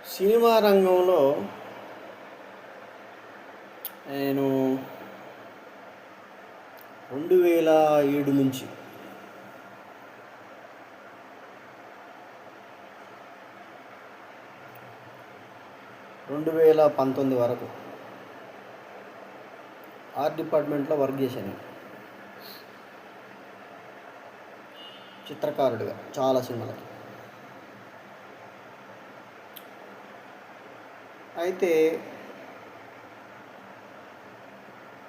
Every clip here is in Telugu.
సినిమా రంగంలో నేను 2007 నుంచి 2019 వరకు ఆర్ట్ డిపార్ట్మెంట్లో వర్క్ చేశాను. చిత్రకారుడిగా చాలా సినిమాలకి. అయితే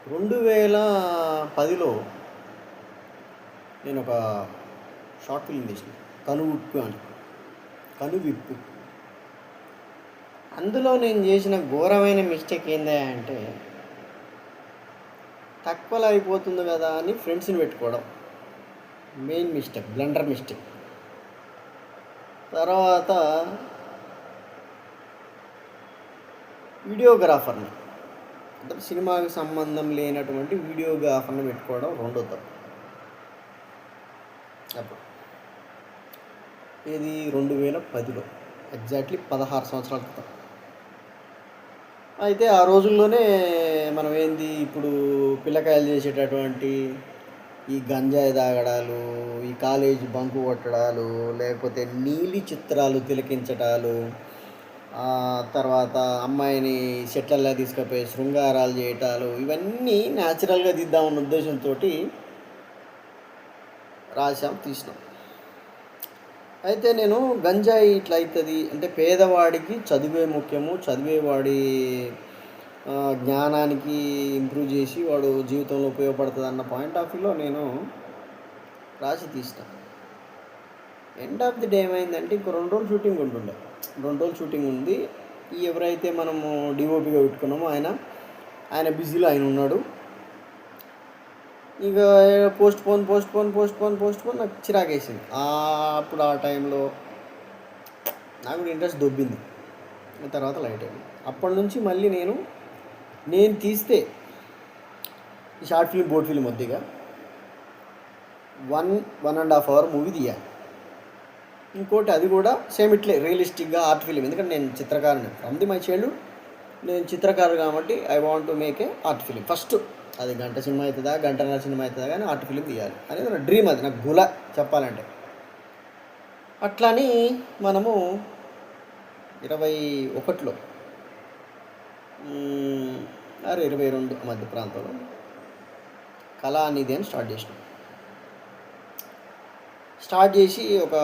2010లో నేను ఒక షార్ట్ ఫిల్మ్ తీసిన, కనువిప్పు. అందులో నేను చేసిన ఘోరమైన మిస్టేక్ ఏందా అంటే, తక్కువలో అయిపోతుంది కదా అని ఫ్రెండ్స్ని పెట్టుకోవడం. Main mistake, blunder mistake. తర్వాత వీడియోగ్రాఫర్ని, అంటే సినిమాకి సంబంధం లేనటువంటి వీడియోగ్రాఫర్ని పెట్టుకోవడం రెండో తప్పు. అప్పుడు ఇది 2010లో, ఎగ్జాక్ట్లీ 16 సంవత్సరాల క్రితం. అయితే ఆ రోజుల్లోనే మనం ఇప్పుడు పిల్లకాయలు చేసేటటువంటి ఈ గంజాయి తాగడాలు, ఈ కాలేజీ బంకు కొట్టడాలు, లేకపోతే నీలి చిత్రాలు తిలకించడాలు, తర్వాత అమ్మాయిని సెట్లల్లో తీసుకుపోయి శృంగారాలు చేయటాలు, ఇవన్నీ న్యాచురల్గా దిద్దామన్న ఉద్దేశంతో తీసినాం. అయితే నేను గంజాయి ఇట్లా అవుతుంది అంటే, పేదవాడికి చదివే ముఖ్యము, చదివేవాడి జ్ఞానానికి ఇంప్రూవ్ చేసి వాడు జీవితంలో ఉపయోగపడుతుంది అన్న పాయింట్ ఆఫ్ వ్యూలో నేను తీస్తాను. ఎండ్ ఆఫ్ ది డే ఏమైందంటే, ఇంకో 2 రోజులు షూటింగ్ ఉంటుండే. 2 రోజులు షూటింగ్ ఉంది. ఎవరైతే మనము డిఓపిగా పెట్టుకున్నామో ఆయన బిజీలో ఆయన ఉన్నాడు. ఇక పోస్ట్ పోన్ నాకు చిరాకేసింది. అప్పుడు ఆ టైంలో నాకు కూడా ఇంట్రెస్ట్ దొబ్బింది. తర్వాత లైట్ అయింది. అప్పటి నుంచి మళ్ళీ నేను తీస్తే ఈ షార్ట్ ఫిల్మ్, బోర్డ్ ఫిల్మ్ వద్దిగా 1.5 అవర్ మూవీ తీయాలి. ఇంకోటి అది కూడా సేమ్ ఇట్లే రియలిస్టిక్గా ఆర్ట్ ఫిల్మ్. ఎందుకంటే నేను చిత్రకారుని, ఫ్రమ్ ది మై చైల్డ్హుడ్ నేను చిత్రకారు కాబట్టి I want to make a art film. First అది గంట సినిమా అవుతుందా, గంటన్నర సినిమా అవుతుందా, కానీ ఆర్ట్ ఫిలిం తీయాలి అనేది నా డ్రీమ్. అది నాకు గుల చెప్పాలంటే. అట్లని మనము 21లో 22 మధ్య ప్రాంతంలో కళానిధి అని స్టార్ట్ చేసి ఒక